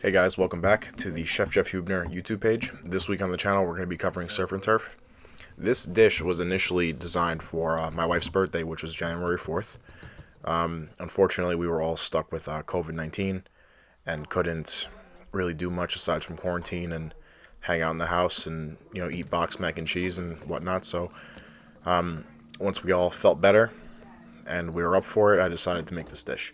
Hey guys, welcome back to the Chef Huebner YouTube page. This week on the channel we're going to be covering surf and turf. This dish was initially designed for my wife's birthday, which was January 4th. Unfortunately, we were all stuck with COVID-19 and couldn't really do much aside from quarantine and hang out in the house and eat boxed mac and cheese and whatnot. So once we all felt better and we were up for it, I decided to make this dish.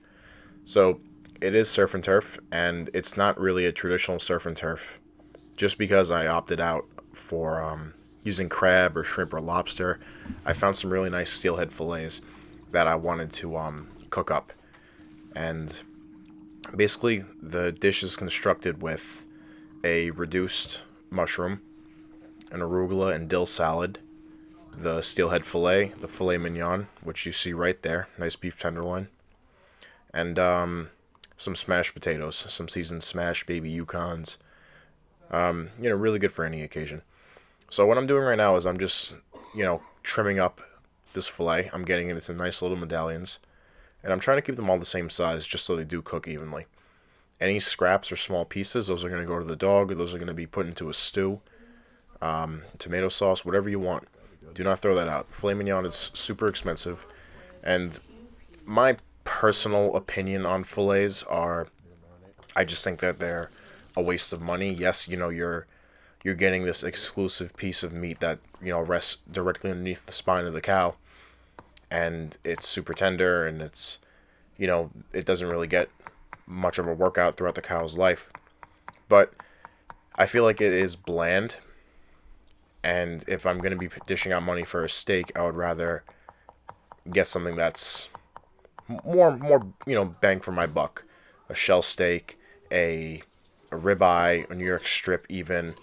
So it is surf and turf, and it's not really a traditional surf and turf. Just because I opted out for using crab or shrimp or lobster, I found some really nice steelhead fillets that I wanted to cook up. And basically, the dish is constructed with a reduced mushroom, an arugula and dill salad, the steelhead fillet, the filet mignon, which you see right there, nice beef tenderloin, and some smashed potatoes, some seasoned smashed baby Yukons. Really good for any occasion. So what I'm doing right now is I'm just, trimming up this fillet. I'm getting it into nice little medallions, and I'm trying to keep them all the same size just so they do cook evenly. Any scraps or small pieces, those are going to go to the dog, or those are going to be put into a stew, tomato sauce, whatever you want. Do not throw that out. Filet mignon is super expensive, and my personal opinion on fillets are, I just think that they're a waste of money. Yes, you're getting this exclusive piece of meat that rests directly underneath the spine of the cow, and it's super tender, and it's it doesn't really get much of a workout throughout the cow's life. But I feel like it is bland, and if I'm going to be dishing out money for a steak, I would rather get something that's more bang for my buck. A shell steak, a ribeye, a New York strip even.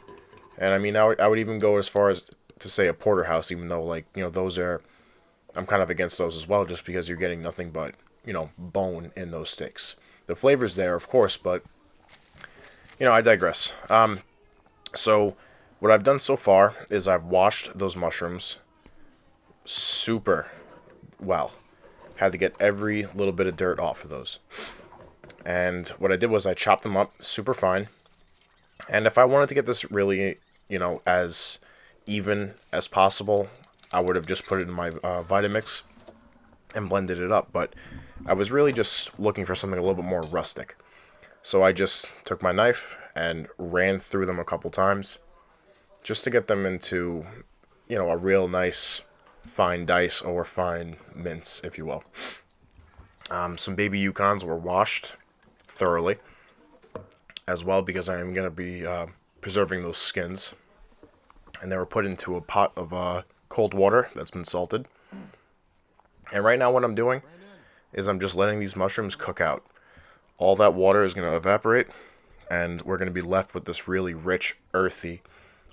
And I mean, I would even go as far as to say a porterhouse, even though those are, I'm kind of against those as well, just because you're getting nothing but bone in those steaks. The flavor's there, of course, but I digress. So what I've done so far is I've washed those mushrooms super well. Had to get every little bit of dirt off of those. And what I did was I chopped them up super fine. And if I wanted to get this really, as even as possible, I would have just put it in my Vitamix and blended it up. But I was really just looking for something a little bit more rustic. So I just took my knife and ran through them a couple times just to get them into, a real nice fine dice or fine mince, if you will. Some baby Yukons were washed thoroughly as well, because I am going to be preserving those skins. And they were put into a pot of cold water that's been salted. And right now what I'm doing is I'm just letting these mushrooms cook out. All that water is going to evaporate, and we're going to be left with this really rich, earthy,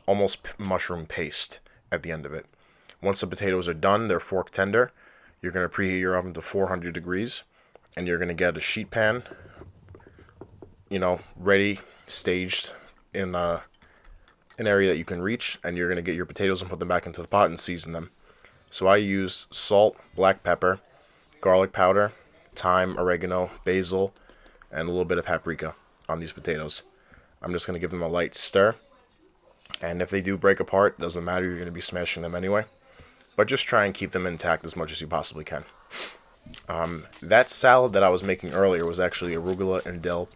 almost mushroom paste at the end of it. Once the potatoes are done, they're fork tender, you're going to preheat your oven to 400 degrees, and you're going to get a sheet pan, ready, staged in an area that you can reach, and you're going to get your potatoes and put them back into the pot and season them. So I use salt, black pepper, garlic powder, thyme, oregano, basil, and a little bit of paprika on these potatoes. I'm just going to give them a light stir, and if they do break apart, doesn't matter, you're going to be smashing them anyway. But just try and keep them intact as much as you possibly can. That salad that I was making earlier was actually arugula and dill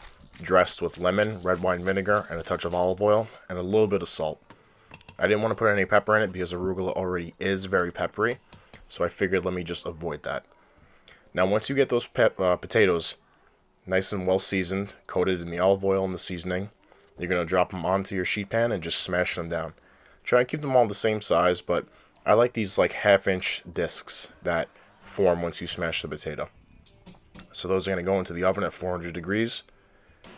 dressed with lemon, red wine vinegar, and a touch of olive oil, and a little bit of salt. I didn't want to put any pepper in it because arugula already is very peppery, so I figured let me just avoid that. Now once you get those potatoes nice and well seasoned, coated in the olive oil and the seasoning, you're going to drop them onto your sheet pan and just smash them down. Try and keep them all the same size, but I like these half-inch discs that form once you smash the potato. So those are going to go into the oven at 400 degrees,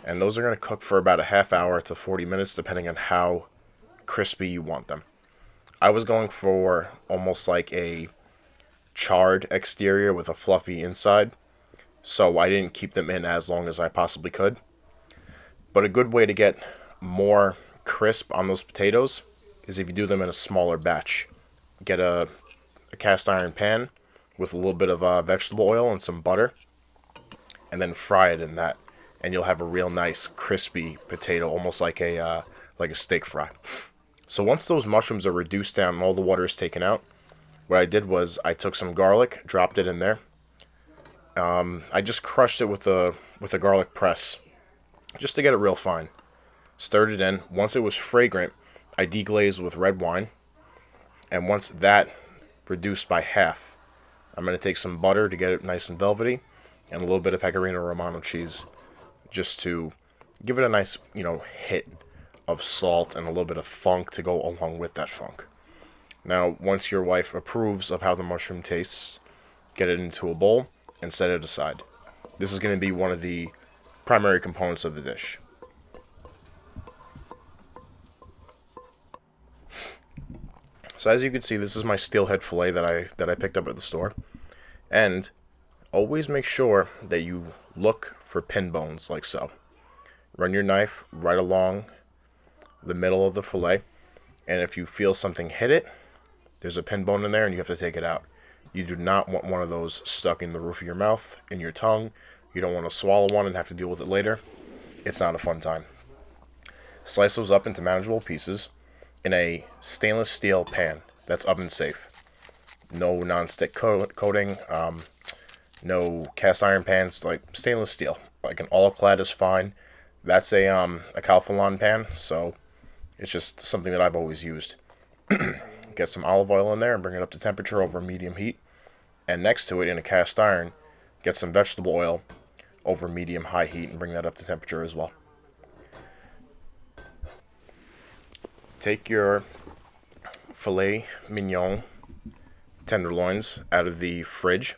and those are going to cook for about a half hour to 40 minutes, depending on how crispy you want them. I was going for almost like a charred exterior with a fluffy inside, so I didn't keep them in as long as I possibly could. But a good way to get more crisp on those potatoes is if you do them in a smaller batch. Get a cast iron pan with a little bit of vegetable oil and some butter, and then fry it in that. and you'll have a real nice crispy potato, almost like a steak fry. So once those mushrooms are reduced down and all the water is taken out, what I did was I took some garlic, dropped it in there. I just crushed it with a garlic press, just to get it real fine. Stirred it in. Once it was fragrant, I deglazed with red wine. And once that reduced by half, I'm going to take some butter to get it nice and velvety, and a little bit of pecorino romano cheese, just to give it a nice, hit of salt and a little bit of funk to go along with that funk. Now, once your wife approves of how the mushroom tastes, get it into a bowl and set it aside. This is going to be one of the primary components of the dish. So as you can see, this is my steelhead fillet that I picked up at the store. And always make sure that you look for pin bones like so. Run your knife right along the middle of the fillet, and if you feel something hit it, there's a pin bone in there and you have to take it out. You do not want one of those stuck in the roof of your mouth, in your tongue. You don't want to swallow one and have to deal with it later. It's not a fun time. Slice those up into manageable pieces in a stainless steel pan that's oven safe. No non-stick coating, no cast iron pans, like stainless steel. Like an all-clad is fine. That's a Calphalon pan, so it's just something that I've always used. Get some olive oil in there and bring it up to temperature over medium heat. And next to it, in a cast iron, get some vegetable oil over medium-high heat and bring that up to temperature as well. Take your filet mignon tenderloins out of the fridge.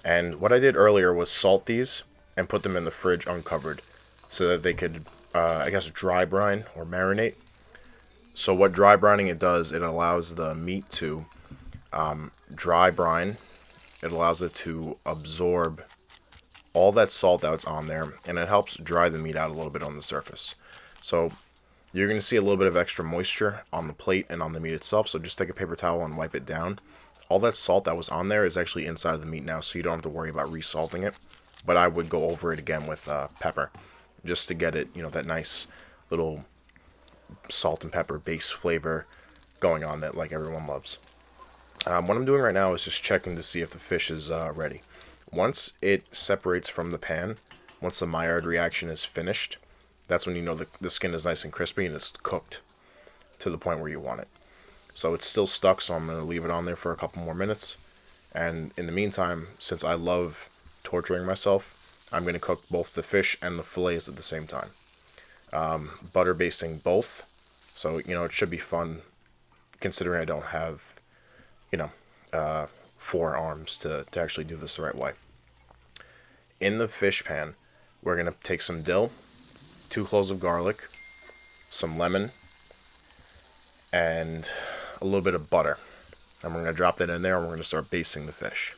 And what I did earlier was salt these and put them in the fridge uncovered so that they could, dry brine or marinate. So what dry brining it does, it allows the meat to dry brine. It allows it to absorb all that salt that's on there, and it helps dry the meat out a little bit on the surface. So you're going to see a little bit of extra moisture on the plate and on the meat itself, so just take a paper towel and wipe it down. All that salt that was on there is actually inside of the meat now, so you don't have to worry about resalting it. But I would go over it again with pepper, just to get it, that nice little salt and pepper base flavor going on that like everyone loves. What I'm doing right now is just checking to see if the fish is ready. Once it separates from the pan, once the Maillard reaction is finished, that's when you know the skin is nice and crispy and it's cooked to the point where you want it. So it's still stuck, so I'm going to leave it on there for a couple more minutes. And in the meantime, since I love torturing myself, I'm going to cook both the fish and the fillets at the same time. Butter basting both, so it should be fun considering I don't have 4 arms to actually do this the right way. In the fish pan, we're going to take some dill, 2 cloves of garlic, some lemon, and a little bit of butter. And we're going to drop that in there and we're going to start basting the fish.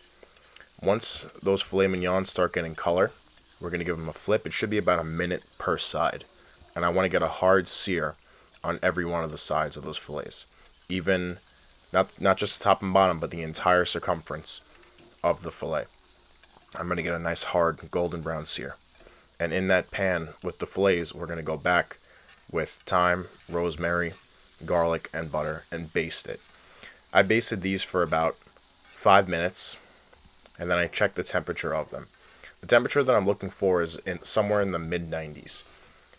Once those filet mignons start getting color, we're going to give them a flip. It should be about a minute per side. And I want to get a hard sear on every one of the sides of those fillets. Even, not just the top and bottom, but the entire circumference of the fillet. I'm going to get a nice hard golden brown sear. And in that pan with the fillets, we're going to go back with thyme, rosemary, garlic, and butter and baste it. I basted these for about 5 minutes, and then I checked the temperature of them. The temperature that I'm looking for is somewhere in the mid-90s.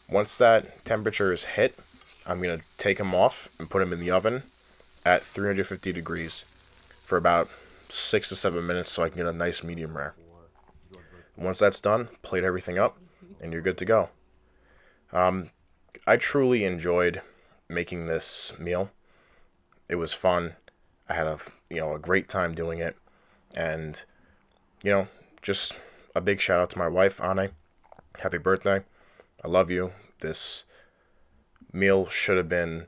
Once that temperature is hit, I'm going to take them off and put them in the oven at 350 degrees for about 6 to 7 minutes so I can get a nice medium rare. Once that's done, plate everything up, and you're good to go. I truly enjoyed making this meal. It was fun. I had a great time doing it, and just a big shout out to my wife, Anne. Happy birthday. I love you. This meal should have been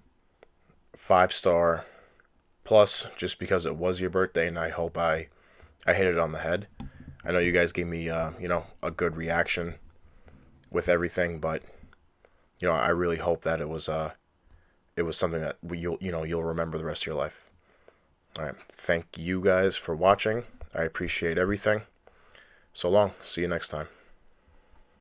5-star plus just because it was your birthday, and I hope I hit it on the head. I know you guys gave me a good reaction with everything, but I really hope that it was something that you'll remember the rest of your life. All right, thank you guys for watching. I appreciate everything. So long. See you next time.